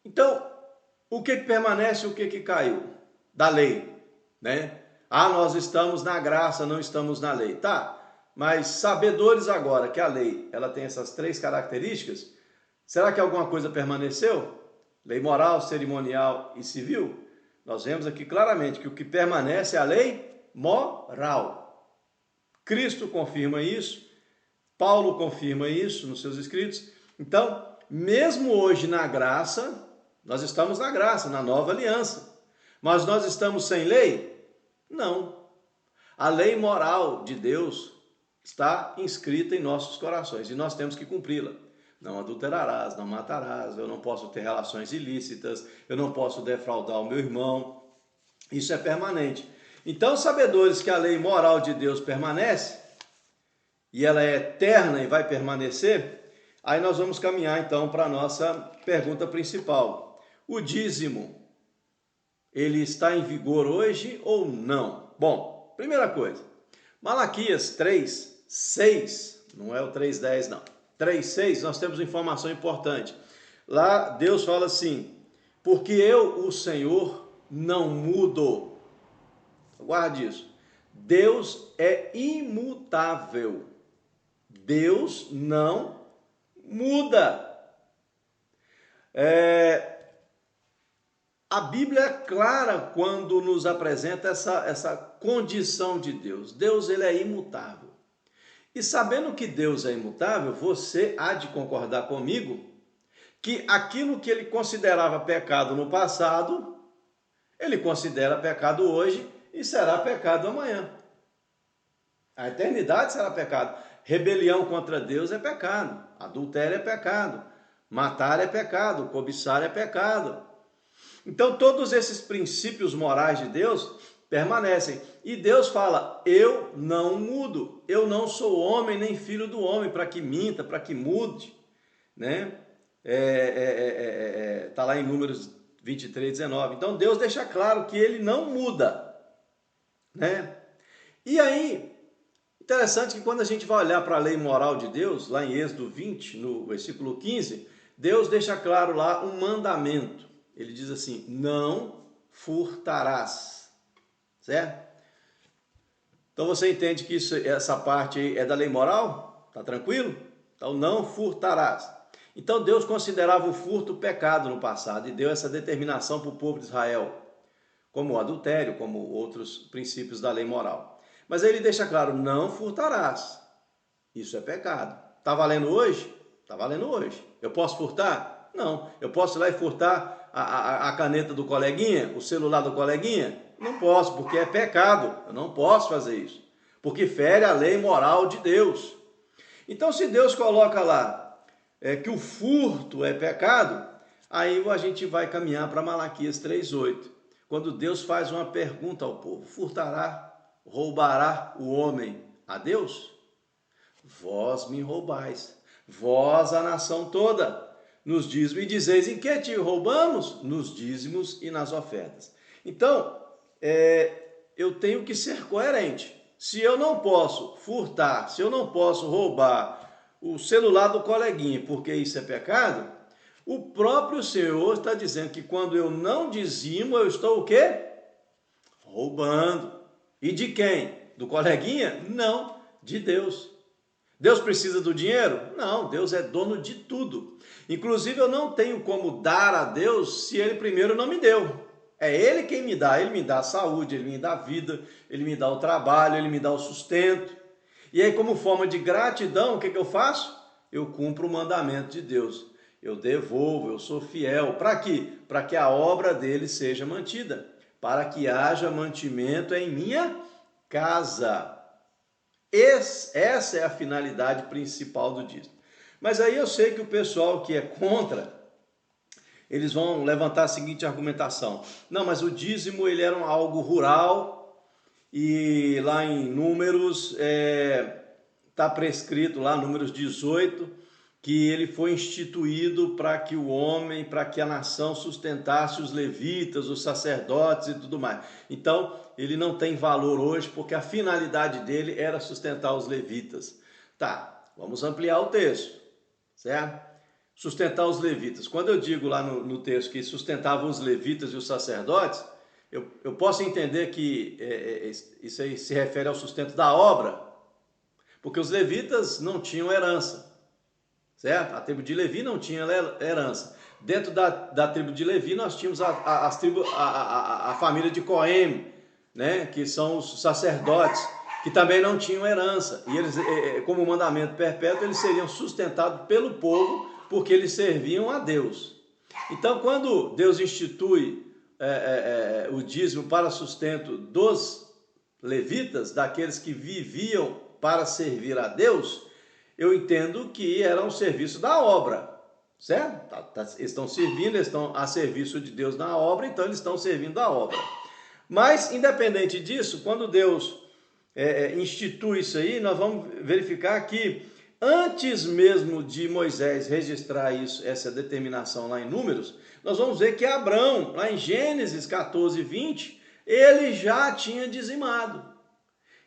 Então, o que permanece e o que caiu? Da lei, né? Ah, nós estamos na graça, não estamos na lei. Tá, mas sabedores agora que a lei ela tem essas três características, será que alguma coisa permaneceu? Lei moral, cerimonial e civil? Nós vemos aqui claramente que o que permanece é a lei moral. Cristo confirma isso, Paulo confirma isso nos seus escritos. Então, mesmo hoje na graça, nós estamos na graça, na nova aliança. Mas nós estamos sem lei? Não. A lei moral de Deus está inscrita em nossos corações e nós temos que cumpri-la. Não adulterarás, não matarás, eu não posso ter relações ilícitas, eu não posso defraudar o meu irmão. Isso é permanente. Então, sabedores que a lei moral de Deus permanece, e ela é eterna e vai permanecer, aí nós vamos caminhar então para a nossa pergunta principal. O dízimo, ele está em vigor hoje ou não? Bom, primeira coisa, Malaquias 3:6, não é o 3:10 não, 3:6, nós temos uma informação importante. Lá Deus fala assim, porque eu, o Senhor, não mudo. Guarde isso. Deus é imutável. Deus não muda. A Bíblia é clara quando nos apresenta essa condição de Deus. Deus ele é imutável. E sabendo que Deus é imutável, você há de concordar comigo que aquilo que ele considerava pecado no passado, ele considera pecado hoje e será pecado amanhã. A eternidade será pecado. Rebelião contra Deus é pecado. Adultério é pecado. Matar é pecado. Cobiçar é pecado. Então, todos esses princípios morais de Deus permanecem. E Deus fala, eu não mudo. Eu não sou homem nem filho do homem para que minta, para que mude. Né? Tá lá em Números 23:19. Então, Deus deixa claro que ele não muda. Né? E aí, interessante que quando a gente vai olhar para a lei moral de Deus, lá em Êxodo 20, no versículo 15, Deus deixa claro lá um mandamento. Ele diz assim, não furtarás, certo? Então você entende que essa parte aí é da lei moral? Tá tranquilo? Então não furtarás. Então Deus considerava o furto pecado no passado e deu essa determinação para o povo de Israel, como o adultério, como outros princípios da lei moral. Mas aí ele deixa claro, não furtarás. Isso é pecado. Está valendo hoje? Está valendo hoje. Eu posso furtar? Não. Eu posso ir lá e furtar a caneta do coleguinha, o celular do coleguinha? Não posso, porque é pecado. Eu não posso fazer isso. Porque fere a lei moral de Deus. Então, se Deus coloca lá que o furto é pecado, aí a gente vai caminhar para Malaquias 3:8. Quando Deus faz uma pergunta ao povo, furtará, roubará o homem a Deus? Vós me roubais, vós a nação toda, nos dízimos, e dizeis em que te roubamos? Nos dízimos e nas ofertas. Então, eu tenho que ser coerente. Se eu não posso furtar, se eu não posso roubar o celular do coleguinha, porque isso é pecado, o próprio Senhor está dizendo que quando eu não dizimo, eu estou o quê? Roubando. E de quem? Do coleguinha? Não, de Deus. Deus precisa do dinheiro? Não, Deus é dono de tudo. Inclusive, eu não tenho como dar a Deus se Ele primeiro não me deu. É Ele quem me dá. Ele me dá a saúde, Ele me dá a vida, Ele me dá o trabalho, Ele me dá o sustento. E aí, como forma de gratidão, o que eu faço? Eu cumpro o mandamento de Deus. Eu devolvo, eu sou fiel. Para quê? Para que a obra dele seja mantida. Para que haja mantimento em minha casa. Essa é a finalidade principal do dízimo. Mas aí eu sei que o pessoal que é contra, eles vão levantar a seguinte argumentação. Não, mas o dízimo ele era algo rural e lá em Números está prescrito lá, Números 18, que ele foi instituído para que o homem, para que a nação sustentasse os levitas, os sacerdotes e tudo mais. Então, ele não tem valor hoje, porque a finalidade dele era sustentar os levitas. Tá, vamos ampliar o texto, certo? sustentar os levitas. Quando eu digo lá no texto que sustentavam os levitas e os sacerdotes, eu posso entender que isso aí se refere ao sustento da obra, porque os levitas não tinham herança, certo? A tribo de Levi não tinha herança. Dentro da tribo de Levi nós tínhamos a família de Coém, né? Que são os sacerdotes, que também não tinham herança. E eles, como mandamento perpétuo, eles seriam sustentados pelo povo, porque eles serviam a Deus. Então, quando Deus institui o dízimo para sustento dos levitas, daqueles que viviam para servir a Deus, eu entendo que era um serviço da obra, certo? Eles estão servindo, eles estão a serviço de Deus na obra, então eles estão servindo a obra. Mas, independente disso, quando Deus institui isso aí, nós vamos verificar que antes mesmo de Moisés registrar isso, essa determinação lá em Números, nós vamos ver que Abrão, lá em Gênesis 14, 20, ele já tinha dizimado.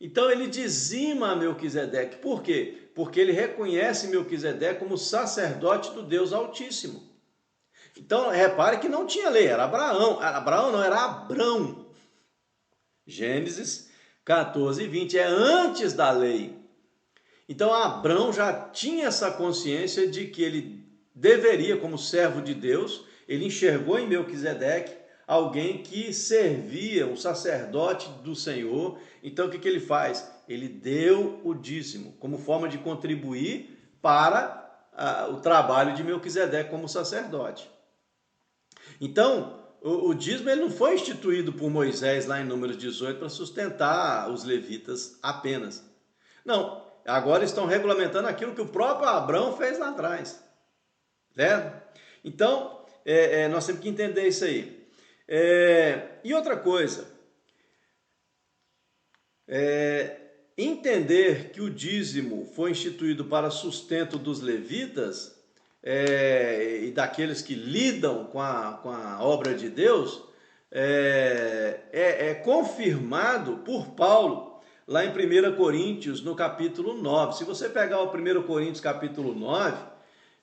Então ele dizima Melquisedeque. Por quê? Porque ele reconhece Melquisedeque como sacerdote do Deus Altíssimo. Então repare que não tinha lei, era Abraão. Abraão não, era Abrão. Gênesis 14, 20, é antes da lei. Então Abrão já tinha essa consciência de que ele deveria, como servo de Deus, ele enxergou em Melquisedeque alguém que servia, um sacerdote do Senhor. Então o que ele faz? Ele deu o dízimo como forma de contribuir para o trabalho de Melquisedeque como sacerdote. Então o dízimo ele não foi instituído por Moisés lá em Números 18 para sustentar os levitas apenas. Não, agora estão regulamentando aquilo que o próprio Abrão fez lá atrás. Certo? Então, nós temos que entender isso aí. E outra coisa, entender que o dízimo foi instituído para sustento dos levitas e daqueles que lidam com a obra de Deus, é confirmado por Paulo lá em 1 Coríntios, no capítulo 9. Se você pegar o 1 Coríntios capítulo 9,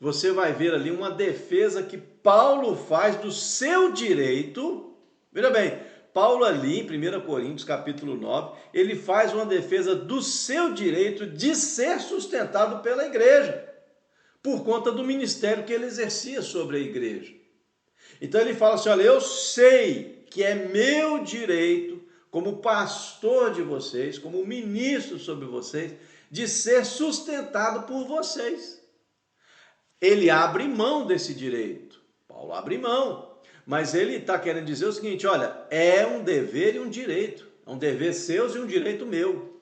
você vai ver ali uma defesa que Paulo faz do seu direito. Veja bem, Paulo ali em 1 Coríntios capítulo 9, ele faz uma defesa do seu direito de ser sustentado pela igreja, por conta do ministério que ele exercia sobre a igreja. Então ele fala assim, olha, eu sei que é meu direito, como pastor de vocês, como ministro sobre vocês, de ser sustentado por vocês. Ele abre mão desse direito. Paulo abre mão. Mas ele está querendo dizer o seguinte, olha, é um dever e um direito. É um dever seu e um direito meu,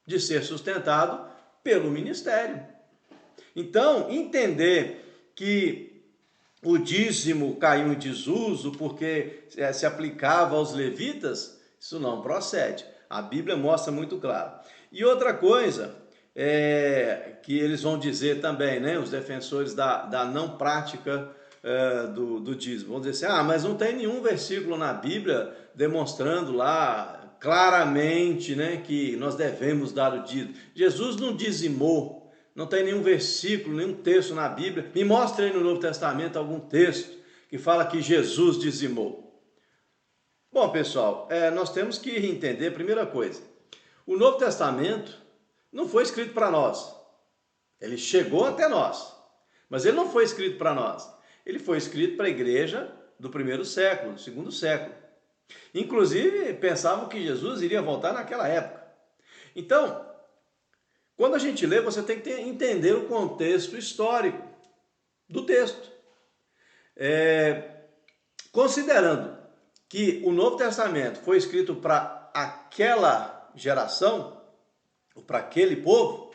de ser sustentado pelo ministério. Então, entender que o dízimo caiu em desuso porque se aplicava aos levitas, isso não procede. A Bíblia mostra muito claro. E outra coisa que eles vão dizer também, né, os defensores da não prática do dízimo, vão dizer assim, mas não tem nenhum versículo na Bíblia demonstrando lá claramente, né, que nós devemos dar o dízimo. Jesus não dizimou. Não tem nenhum versículo, nenhum texto na Bíblia. Me mostre aí no Novo Testamento algum texto que fala que Jesus dizimou. Bom, pessoal, nós temos que entender, primeira coisa, o Novo Testamento não foi escrito para nós. Ele chegou até nós, mas ele não foi escrito para nós. Ele foi escrito para a igreja do primeiro século, do segundo século. Inclusive, pensavam que Jesus iria voltar naquela época. Então, quando a gente lê, você tem que entender o contexto histórico do texto. Considerando que o Novo Testamento foi escrito para aquela geração, ou para aquele povo,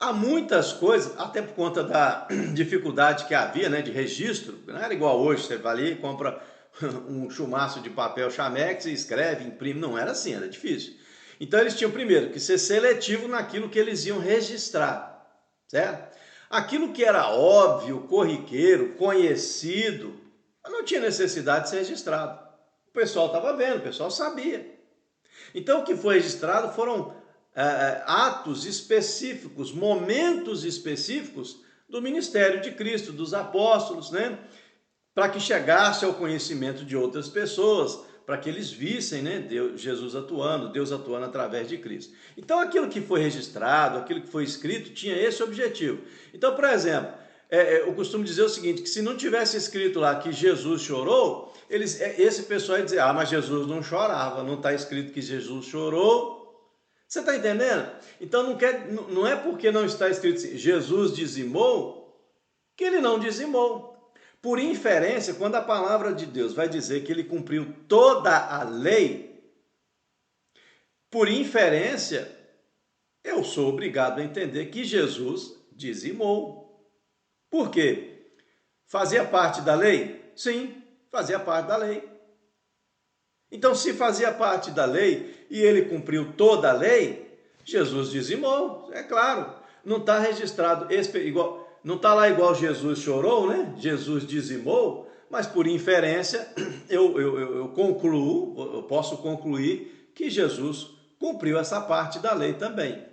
há muitas coisas, até por conta da dificuldade que havia, né, de registro. Não era igual hoje, você vai ali e compra um chumaço de papel Chamex e escreve, imprime. Não era assim, era difícil. Então eles tinham primeiro que ser seletivo naquilo que eles iam registrar, certo? Aquilo que era óbvio, corriqueiro, conhecido, não tinha necessidade de ser registrado. O pessoal estava vendo, o pessoal sabia. Então o que foi registrado foram atos específicos, momentos específicos do ministério de Cristo, dos apóstolos, né? Para que chegasse ao conhecimento de outras pessoas, para que eles vissem, né, Jesus atuando, Deus atuando através de Cristo. Então, aquilo que foi registrado, aquilo que foi escrito, tinha esse objetivo. Então, por exemplo, eu costumo dizer o seguinte, que se não tivesse escrito lá que Jesus chorou, esse pessoal ia dizer, mas Jesus não chorava, não está escrito que Jesus chorou. Você está entendendo? Então, não é porque não está escrito assim, Jesus dizimou, que ele não dizimou. Por inferência, quando a palavra de Deus vai dizer que ele cumpriu toda a lei, por inferência, eu sou obrigado a entender que Jesus dizimou. Por quê? Fazia parte da lei? Sim, fazia parte da lei. Então, se fazia parte da lei e ele cumpriu toda a lei, Jesus dizimou, é claro. Não está registrado, não está lá igual Jesus chorou, né? Jesus dizimou, mas por inferência eu concluo, eu posso concluir que Jesus cumpriu essa parte da lei também.